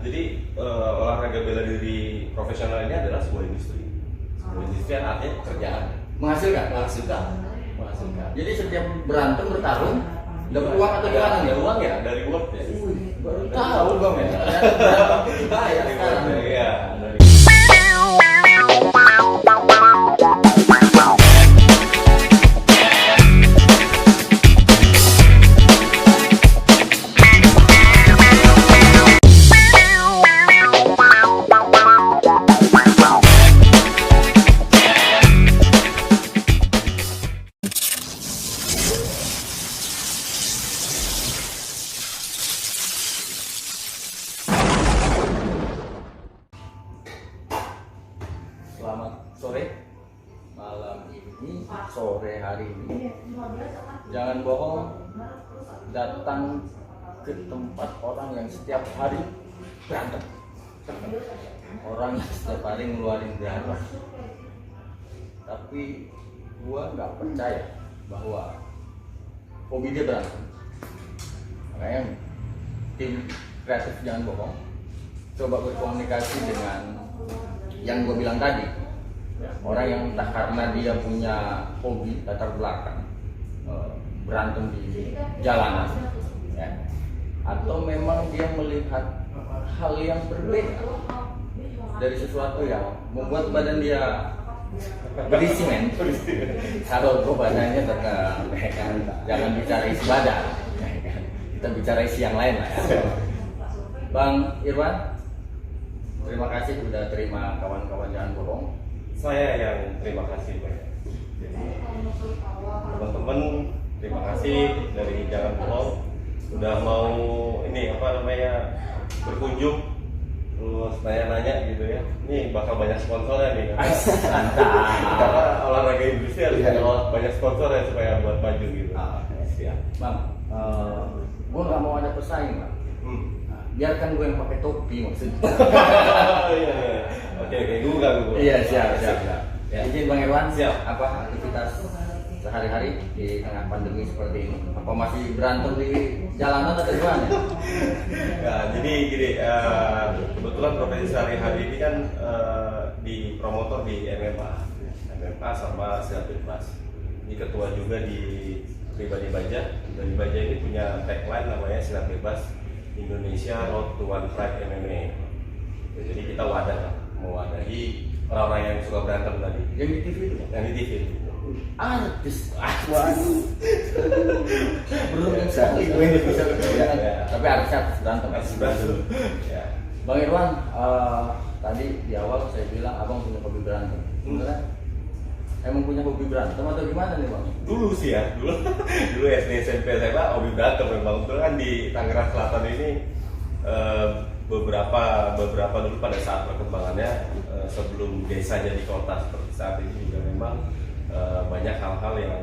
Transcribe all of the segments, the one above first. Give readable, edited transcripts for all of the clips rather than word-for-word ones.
jadi olahraga bela diri profesional ini adalah sebuah industri. Sebuah industri yang artinya pekerjaan. Menghasilkan? Menghasilkan. Jadi setiap berantem bertarung dapat uang atau gimana? Ada uang ya dari World ya. Baru tahu bang ya. Bayar sekarang. Iya. Selamat sore, malam ini, sore hari ini. Jangan bohong, datang ke tempat orang yang setiap hari berantem. Orang yang setiap hari ngeluarin darah. Tapi gua nggak percaya bahwa hobi dia berantem. Makanya tim kreatif jangan bohong, coba berkomunikasi dengan yang gue bilang tadi, orang yang entah karena dia punya hobi latar belakang berantem di jalanan, ya, atau memang dia melihat hal yang berbeda dari sesuatu yang membuat badan dia berisi men. Kalau gue badannya tetap, jangan bicara isi badan, kita bicara isi yang lain lah ya. Bang Irwan, terima kasih sudah terima kawan-kawan jangan bohong. Saya yang terima kasih banyak. Jadi teman-teman terima kasih dari Jangan Bohong udah mau ini berkunjung terus nanya-nanya gitu ya. Ini bakal banyak sponsornya nih. Karena olahraga industri harus banyak sponsor ya supaya buat maju gitu. Siap. Bang, gue nggak mau ada pesaing bang. Biarkan gue yang pakai topi maksudnya. Iya. Oke, gue enggak. Iya, siap. Ya. Izin Bang Irwan, Siap. apa aktivitas sehari-hari di tengah pandemi seperti ini? Apa masih berantem di jalanan atau di mana? Ya, jadi gini, kebetulan profesi sehari-hari ini kan di promotor di MMA sama silat bebas. Ini ketua juga di Pribadi Baja. Pribadi Baja ini punya tagline namanya silat bebas Indonesia Road to One Pride MMA. Jadi kita mewadahi orang-orang yang suka berantem tadi. Yang di TV itu? Yang di TV. Artis. Waduh. Belum sekali gue ini bisa berjalan. Tapi artis berantem. Ya. Bang Irwan, tadi di awal saya bilang abang punya hobi berantem. Sebenarnya emang punya hobi berantem atau gimana nih bang? Dulu sih ya, dulu SD SMP SMA hobi berantem memang. Betul kan di Tangerang Selatan ini beberapa dulu pada saat perkembangannya sebelum desa jadi kota seperti saat ini juga memang banyak hal-hal yang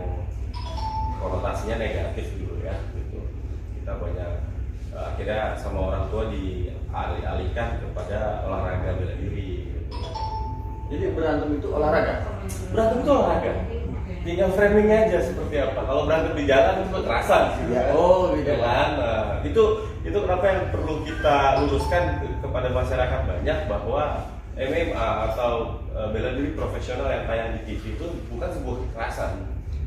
konotasinya negatif dulu ya gitu. Kita banyak akhirnya sama orang tua dialihkan kepada olahraga bela diri gitu. Jadi berantem itu olahraga? Berantem itu olahraga. Tinggal framingnya aja seperti apa. Kalau berantem di jalan itu kekerasan gitu kan. Oh gitu kan. Nah, itu kenapa yang perlu kita luruskan kepada masyarakat banyak bahwa MMA atau bela diri profesional yang tayang di TV itu bukan sebuah kekerasan,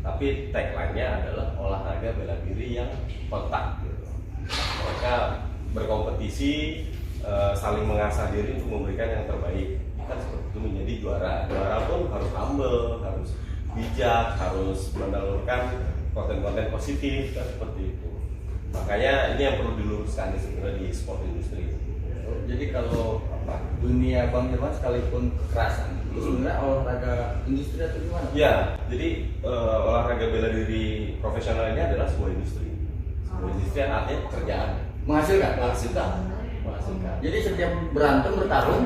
tapi tagline-nya adalah olahraga bela diri yang kontak gitu. Mereka berkompetisi, saling mengasah diri untuk memberikan yang terbaik. Kan seperti itu menjadi juara pun harus humble, harus bijak, harus menelurkan konten-konten positif kan seperti itu. Makanya ini yang perlu diluruskan sebenarnya di sport industri. Jadi kalau dunia Bang Irwan sekalipun kekerasan itu sebenarnya olahraga industri atau gimana? Ya, jadi olahraga bela diri profesional ini adalah sebuah industri. Sebuah industri yang artinya pekerjaan. Menghasilkan? Jadi setiap berantem bertarung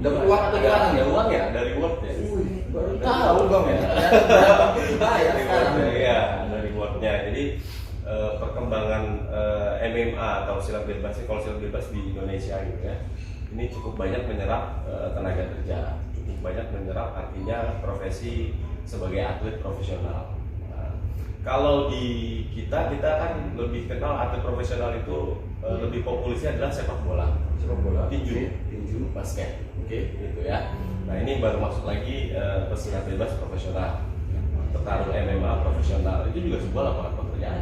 dapat uang atau gimana? Ada uang ya dari World ya. Baru tahu bang ya. Bayar sekarang. Iya, dari World-nya. Jadi perkembangan MMA atau silat bebas, kalau silat bebas di Indonesia gitu ya, ini cukup banyak menyerap tenaga kerja, cukup banyak menyerap artinya profesi sebagai atlet profesional. Nah, Kalau di kita kan lebih kenal atlet profesional itu lebih populernya adalah sepak bola, tinju, basket, gitu ya. Nah ini baru masuk lagi pesilat bebas profesional, petarung MMA profesional, itu juga sebuah lapangan pekerjaan.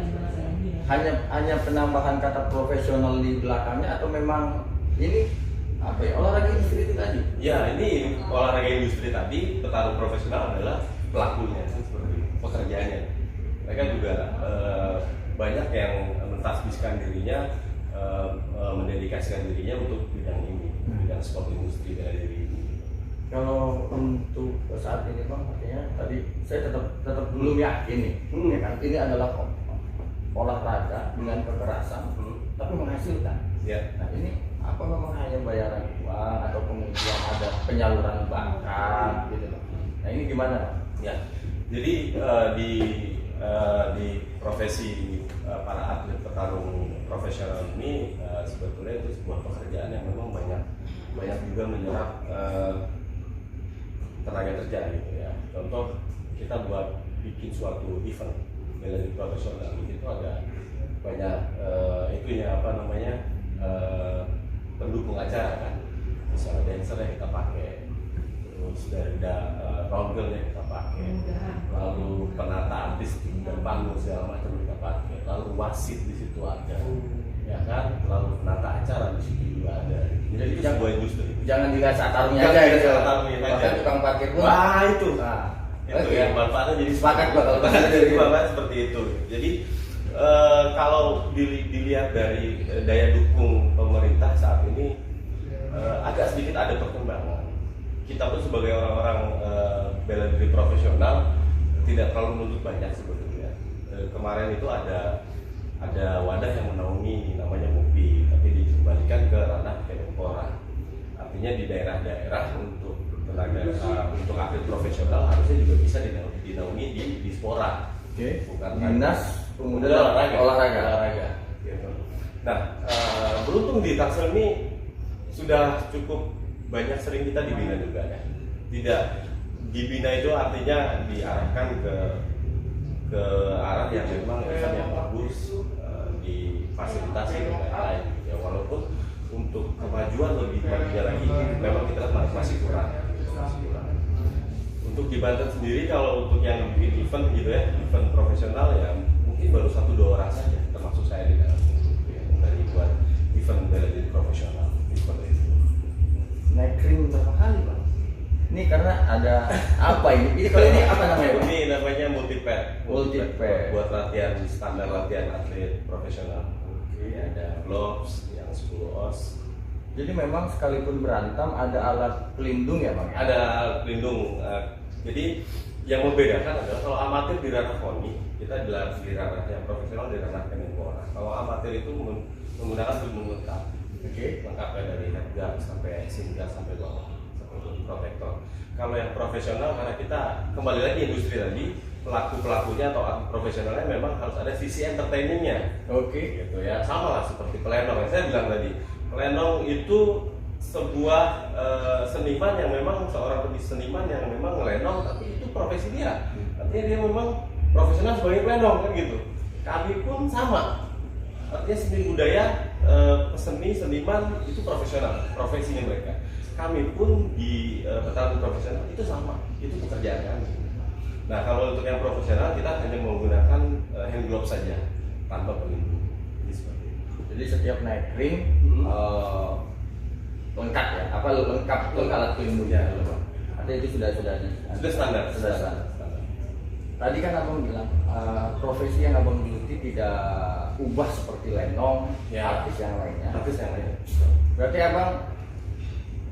Hanya penambahan kata profesional di belakangnya atau memang ini apa ya, olahraga industri itu tadi? Ya ini olahraga industri tadi, petarung profesional adalah pelakunya, seperti pekerjaannya. Mereka juga banyak yang mentasbihkan dirinya, mendedikasikan dirinya untuk bidang ini, bidang sport industri bela diri ini. Kalau untuk saat ini Bang, artinya tadi saya tetap belum yakin nih, ya kan? Ini adalah olahraga dengan kekerasan, tapi menghasilkan. Ya. Nah ini apa memang hanya bayaran uang atau kemudian ada penyaluran bakat gitu loh? Nah ini gimana Bang? Ya. Jadi di profesi para atlet petarung profesional ini sebetulnya itu sebuah pekerjaan yang memang banyak juga menyerap tenaga kerja gitu ya. Contoh kita buat bikin suatu event bela diri profesional itu ada banyak pendukung acara kan, misalnya dancer yang kita pakai, terus dari ronggel yang kita pakai, lalu penata artis dan panggung segala macam kita pakai, lalu wasit di situ ada, ya kan, lalu penata acara di situ juga ada. Jadi itu sebuah industri. Jangan dilihat satarnya Jangan aja dilihat gitu. satarnya aja. Bahkan tukang parkir pun. Wah itu. Nah, Itu oke. ya manfaatnya jadi Sepakat gua kalau jadi manfaat seperti itu. Jadi kalau dilihat dari daya dukung pemerintah saat ini agak sedikit ada perkembangan. Kita pun sebagai orang-orang bela diri profesional tidak terlalu menuntut banyak sebetulnya. Kemarin itu ada wadah yang menaungi namanya MUPI, tapi dikembalikan ke ranah Kemenpora. Artinya di daerah-daerah untuk tenaga untuk atlet profesional harusnya juga bisa dinaungi di Dispora. Oke. Bukan Dinas Pemuda dan Olahraga. Gitu. Nah, beruntung di Tangsel ini sudah cukup banyak sering kita dibina juga ya. Tidak dibina itu artinya diarahkan ke arah yang memang event yang bagus, difasilitasi dan lain-lain. Ya walaupun untuk kemajuan lebih majunya lagi memang kita masih kurang. Untuk di Banten sendiri kalau untuk yang bikin event gitu ya, event profesional ya mungkin baru 1-2 orang saja, termasuk saya di dalam itu ya, dari buat event bela diri profesional seperti itu. Naik ring berapa kali Bang? Ini karena ada apa ini? Ini kalau ini apa namanya Bang? Ini namanya multipad. Multipad. Buat latihan standar latihan atlet profesional. Ini ada gloves yang 10 oz. Jadi memang sekalipun berantem ada alat pelindung ya Bang? Ada alat pelindung. Jadi yang membedakan adalah kalau amatir di ranah KONI, kita di ranah yang profesional di ranah Kemenpora. Kalau amatir itu menggunakan pelindung lengkap. Lengkapnya dari headguard sampai singkat sampai bawah, sampai protektor. Kalau yang profesional karena kita kembali lagi industri tadi, pelakunya atau atlet profesionalnya memang harus ada sisi entertainingnya. Gitu ya, sama lah seperti pelenong yang saya bilang tadi. Pelenong itu sebuah seniman yang memang seorang seniman yang memang ngelenong, tapi itu profesi dia. Artinya dia memang profesional sebagai pelenong kan gitu. Kami pun sama. Artinya seni budaya, seniman itu profesional, profesinya mereka. Kami pun di petarung profesional itu sama, itu pekerjaan kami. Nah kalau untuk yang profesional kita hanya menggunakan hand glove saja tanpa pelindung. Jadi setiap naik ring lengkap ya? Apa lengkap alat pelindungnya? Atau itu sudah standar. Tadi kan abang bilang profesi yang abang geluti tidak ubah seperti lenong, ya, artis yang lainnya. Berarti abang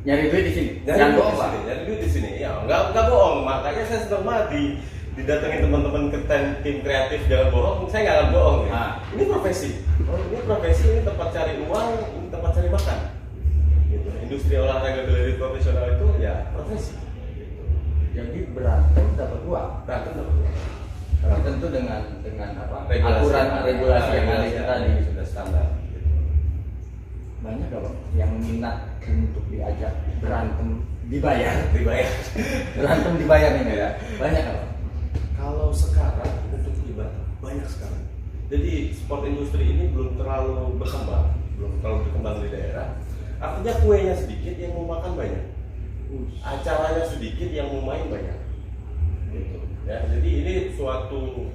nyari duit di sini? Nyari duit di sini. Ya, nggak bohong. Makanya saya senang banget didatengin teman-teman ke tim kreatif. Jangan bohong. Saya nggak akan bohong. Ya. Ini profesi. Ini tempat cari uang, ini tempat cari makan. Gitu. Industri olahraga bela diri profesional itu ya profesi. Gitu. Jadi berantem dapat uang. Tapi tentu dengan apa? Aturan regulasi yang ada tadi sudah standar. Gitu. Banyak gak Bang yang minat untuk diajak berantem dibayar? Berantem dibayar nih ya? Banyak gak Bang? Kalau sekarang untuk banyak sekali. Jadi sport industri ini belum terlalu berkembang di daerah. Artinya kuenya sedikit yang mau makan banyak, acaranya sedikit yang mau main banyak. Gitu. Ya, jadi ini suatu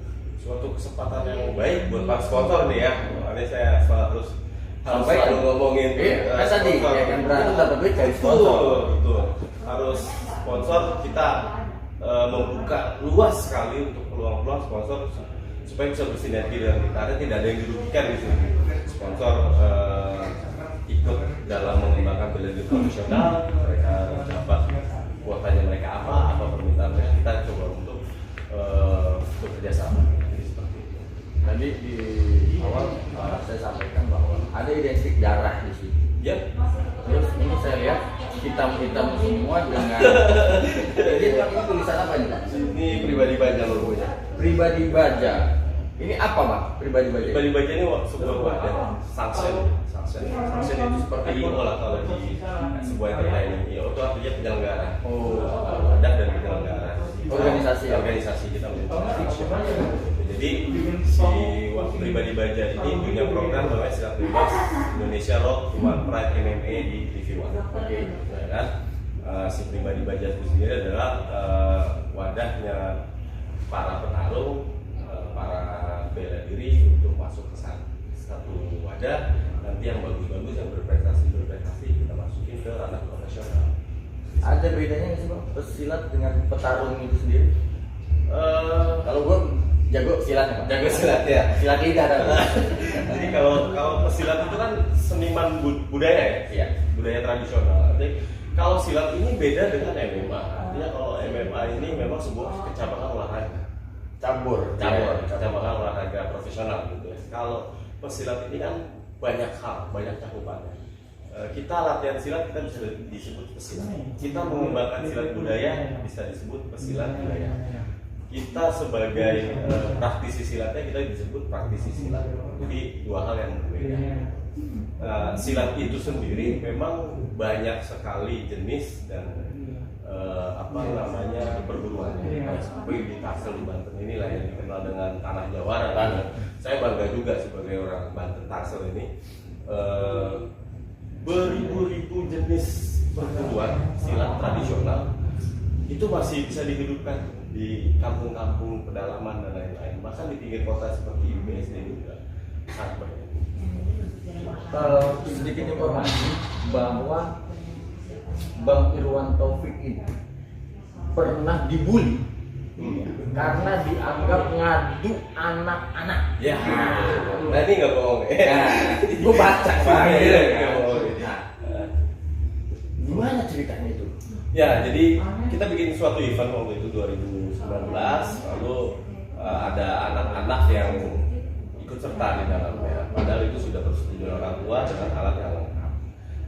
kesempatan yang baik buat para sponsor nih ya. Makanya saya harus selalu ngomongin tadi ya kan berantem dapat duit dari sponsor. Betul. Harus sponsor kita membuka luas sekali untuk peluang-peluang sponsor supaya bisa bersinergi dengan kita. Karena tidak ada yang dirugikan di sini. Sponsor ikut dalam mengembangkan bela diri profesional, mereka dapat kuotanya mereka apa permintaan mereka, kita coba untuk bekerja sama. Seperti itu. Tadi di awal saya sampaikan bahwa ada identik darah di sini. Ya. Terus ini saya lihat hitam-hitam semua dengan jadi ini tulisan apa ini? Ini pribadi baja logonya. Pribadi baja. Ini apa Pak? Pribadi baja. Pribadi baja ini sebuah wadah sanction itu seperti IO lah kalau di sebuah entertainment. IO itu artinya penyelenggara. Wadah dan penyelenggara. Organisasi kita jadi si pribadi baja ini punya program namanya Silat Bebas Indonesia Road Human Pride MMA di TV One. Oke, kan? Si pribadi baja itu sendiri adalah wadahnya para petarung, para bela diri untuk masuk ke satu wadah. Nanti yang bagus-bagus yang berprestasi kita masukin ke ranah profesional. Ada bedanya nggak sih Bang pesilat dengan petarung itu sendiri? Kalau gue jago silat ya Pak. Jago silat ya. Silat lidah ada. Jadi kalau pesilat itu kan seniman budaya ya. Iya. Budaya tradisional. Jadi kalau silat ini beda dengan MMA. Artinya kalau MMA ini memang sebuah kecabangan olahraga. Cabur, kecabangan olahraga profesional gitu ya. Kalau pesilat ini kan banyak hal, banyak cakupannya. Kita latihan silat kita bisa disebut pesilat. Kita mengembangkan silat budaya bisa disebut pesilat budaya. Kita sebagai praktisi silatnya kita disebut praktisi silat. Jadi dua hal yang berbeda. Silat itu sendiri memang banyak sekali jenis dan perguruannya. Seperti di Tangsel di Banten inilah yang dikenal dengan tanah jawara. Saya bangga juga sebagai orang Banten Tangsel ini. Beribu-ribu jenis perguruan silat tradisional itu masih bisa dihidupkan di kampung-kampung pedalaman dan lain-lain. Bahkan di pinggir kota seperti BSD juga sangat banyak. Sedikit informasi bahwa Bang Irwan Taufik ini pernah dibully karena dianggap ngadu anak-anak. Ya, nah ini nggak bohong. Gue baca Bang. Nah, gimana ceritanya itu? Ya, jadi kita bikin suatu event waktu itu 2019, lalu ada anak-anak yang ikut serta di dalamnya. Padahal itu sudah persetujuan orang tua dengan alat yang lengkap.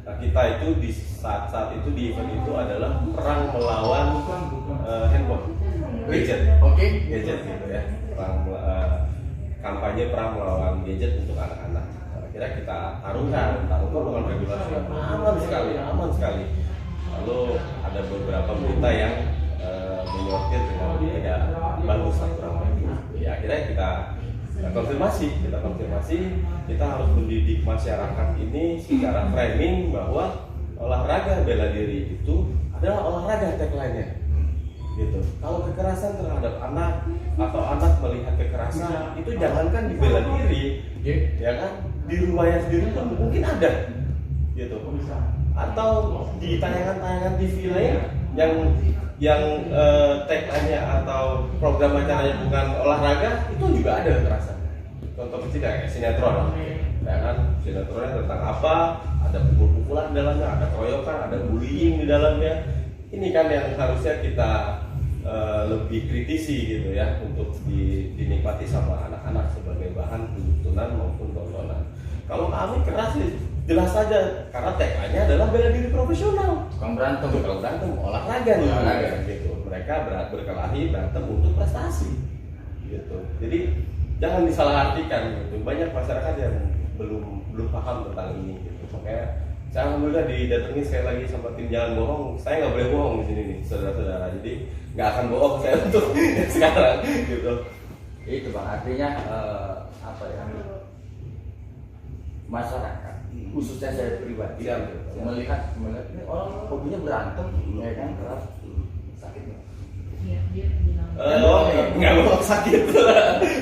Nah, kita itu di saat itu di event itu adalah perang melawan handphone, gadget, gadget gitu ya. Kampanye perang melawan gadget untuk anak-anak. Akhirnya kita taruhkan dengan regulasi yang aman sekali. Lalu ada beberapa berita yang menyortir dengan tidak bagus kurang baik. Ya akhirnya kita konfirmasi, kita harus mendidik masyarakat ini secara framing bahwa olahraga bela diri itu adalah olahraga tagline-nya. Gitu. Kalau kekerasan terhadap anak atau anak melihat kekerasan itu jangankan di bela diri, ya kan? Di rumahnya sendiri pun mungkin ada, gitu. Atau di tayangan-tayangan TV lain yang tagline-nya atau program acaranya bukan olahraga itu juga ada kekerasan. Contoh kecil kayak sinetron, ya kan? Sinetronnya tentang apa? Ada pukul-pukulan di dalamnya, ada keroyokan, ada bullying di dalamnya. Ini kan yang harusnya kita lebih kritisi gitu ya untuk dinikmati sama anak-anak sebagai bahan tuntunan maupun tontonan. Kalau kami keras sih jelas saja karena tagline-nya adalah bela diri profesional. Bukan berantem, olahraga nih, gitu. Mereka berkelahi berantem untuk prestasi, gitu. Jadi jangan disalahartikan gitu. Banyak masyarakat yang belum paham tentang ini, gitu. Makanya saya alhamdulillah didatangi sekali lagi sama tim Jangan Bohong. Saya nggak boleh bohong di sini nih, saudara-saudara. Jadi nggak akan bohong saya untuk sekarang, gitu. Itu bang, artinya apa ya? Masyarakat, khususnya saya pribadi, Siap. melihat ini orang hobinya berantem, ya kan? Sakit nggak? Nggak mau sakit,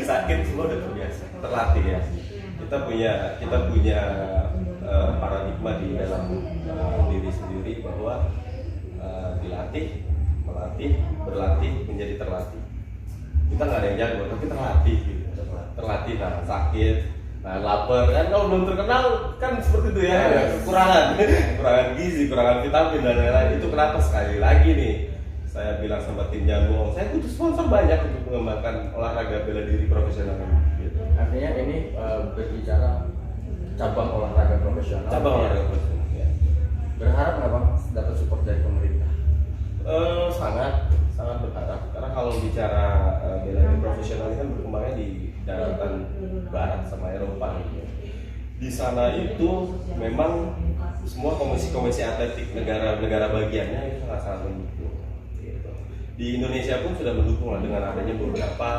sakit semua udah terbiasa, terlatih ya. Kita punya paradigma di dalam diri sendiri bahwa dilatih, melatih, berlatih menjadi terlatih. Kita nggak ada yang jago, tapi terlatih gitu. Terlatih nah sakit, nah lapar kan kalau belum terkenal kan seperti itu ya, kekurangan gizi, kekurangan vitamin dan lain-lain. Itu kenapa sekali lagi nih saya bilang sama tim Jangan Bohong, saya butuh sponsor banyak untuk mengembangkan olahraga bela diri profesional gitu. Artinya ini berbicara cabang olahraga profesional. Cabang olahraga profesional. Ya. Berharap nggak bang dapat support dari pemerintah? Sangat berharap karena kalau bicara bela diri profesional ini kan berkembangnya di daratan barat sama Eropa gitu. Di sana itu memang semua komisi-komisi atletik negara bagiannya itu sangat mendukung. Gitu. Di Indonesia pun sudah mendukung lah dengan adanya beberapa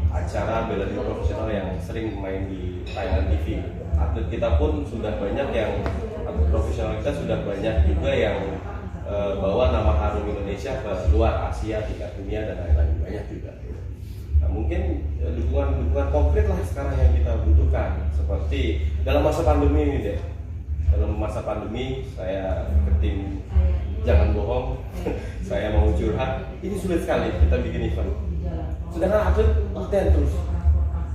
acara bela diri profesional yang sering main di tayangan TV. Atlet kita pun sudah banyak yang atlet profesional kita sudah banyak juga yang bawa nama harum Indonesia ke luar Asia, tingkat dunia dan lain-lain banyak juga. Nah, mungkin dukungan konkret lah sekarang yang kita butuhkan. Seperti dalam masa pandemi ini deh. Dalam masa pandemi saya ke tim Jangan Bohong, saya mau curhat. Ini sulit sekali kita bikin event. Sedangkan atlet latihan terus,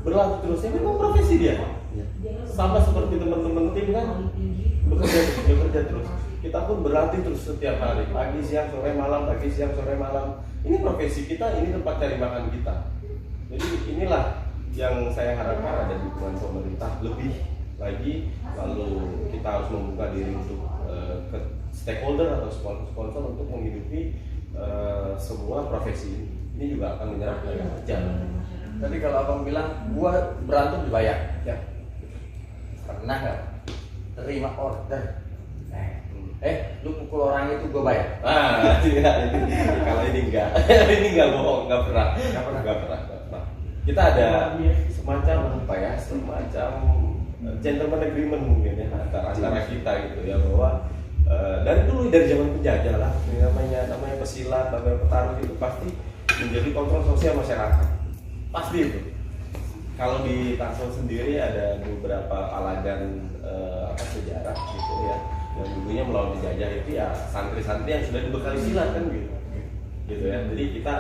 berlatih terus. Ini memang profesi dia. Sama seperti teman-teman tim kan bekerja terus. Kita pun berlatih terus setiap hari, pagi, siang, sore, malam, pagi, siang, sore, malam. Ini profesi kita, ini tempat cari makan kita. Jadi inilah yang saya harapkan ada dukungan pemerintah lebih lagi. Lalu kita harus membuka diri untuk ke stakeholder atau sponsor untuk menghidupi semua profesi ini. Ini juga akan menyerap tenaga kerja. Tadi kalau abang bilang gua berantem dibayar, Ya. pernah nggak terima order? Lu pukul orang itu gue bayar. Tidak, kalau ini enggak, ini enggak bohong, enggak pernah. Kita ada semacam apa ya, semacam gentleman agreement mungkin ya antara kita gitu ya, bahwa dari zaman penjajah lah, namanya pesilat, namanya petarung itu pasti menjadi kontrol sosial masyarakat, pasti itu. Kalau di Tangsel sendiri ada beberapa palagan sejarah gitu ya, yang dulunya melawan penjajah itu ya santri-santri yang sudah dibekali silat kan gitu ya. Jadi kita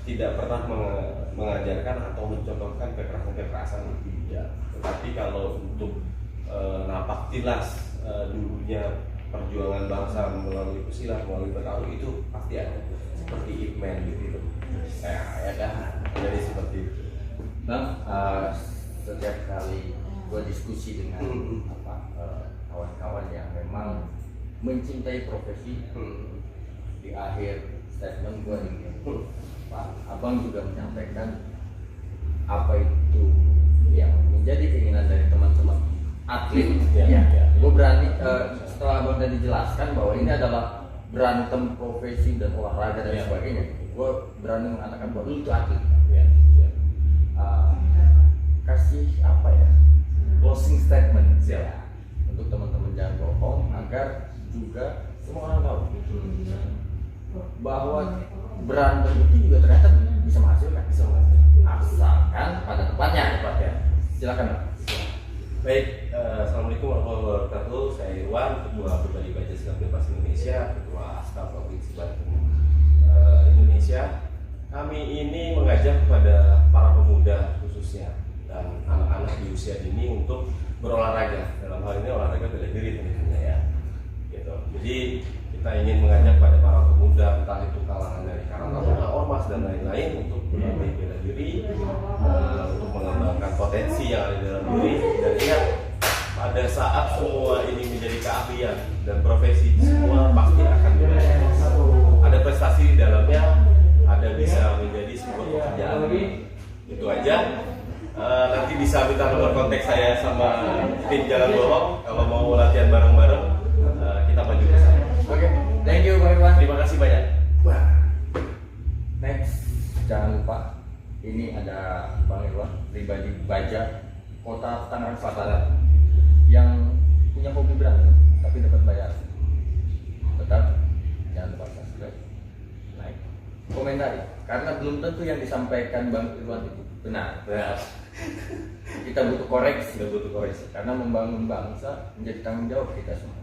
tidak pernah mengajarkan atau mencontohkan kekerasan ya. Tetapi kalau untuk napak tilas dulunya perjuangan bangsa melalui pesilat, melalui petarung itu pasti ada, seperti Ip Man gitu. Ya kan, jadi seperti itu. Bang, setiap kali gue diskusi dengan kawan-kawan yang memang mencintai profesi, di akhir statement gue ini, Pak, abang juga menyampaikan apa itu yang menjadi keinginan dari teman-teman atlet. Gue berani setelah abang tadi jelaskan bahwa ini adalah berantem profesi dan olahraga dan sebagainya, gue berani mengatakan bahwa itu atlet. Kasih apa ya, closing statement ya untuk teman-teman Jangan Bohong agar juga semua orang tahu bahwa berantem itu juga ternyata bisa menghasilkan, asalkan pada tempatnya. Silakan Pak. Baik, assalamualaikum warahmatullahi wabarakatuh. Saya Irwan, Ketua Pribadi Baja Silat Bebas Indonesia, Ketua Aska Provinsi Banten Indonesia. Kami ini mengajak kepada para pemuda khususnya dan anak-anak di usia dini untuk berolahraga. Dalam hal ini olahraga bela diri tentunya ya. Gitu. Jadi kita ingin mengajak pada para pemuda, entah itu kalangan dari Karang Taruna, Ormas dan lain-lain, untuk berlatih bela diri, untuk mengembangkan potensi yang ada di dalam diri. Dan ingat, pada saat semua ini menjadi keahlian dan profesi, semua pasti akan dibayar. Ada prestasi di dalamnya, ada bisa menjadi sebuah pekerjaan. Itu aja. Nanti bisa minta nomor kontak saya sama tim Jangan Bohong kalau mau latihan bareng-bareng, kita maju bersama. Oke, thank you Pak Irwan. Terima kasih banyak. Next, jangan lupa ini ada komentari karena belum tentu yang disampaikan Bang Irwan itu benar. Nah, Kita butuh koreksi kita butuh koreksi. karena membangun bangsa menjadi tanggung jawab kita semua.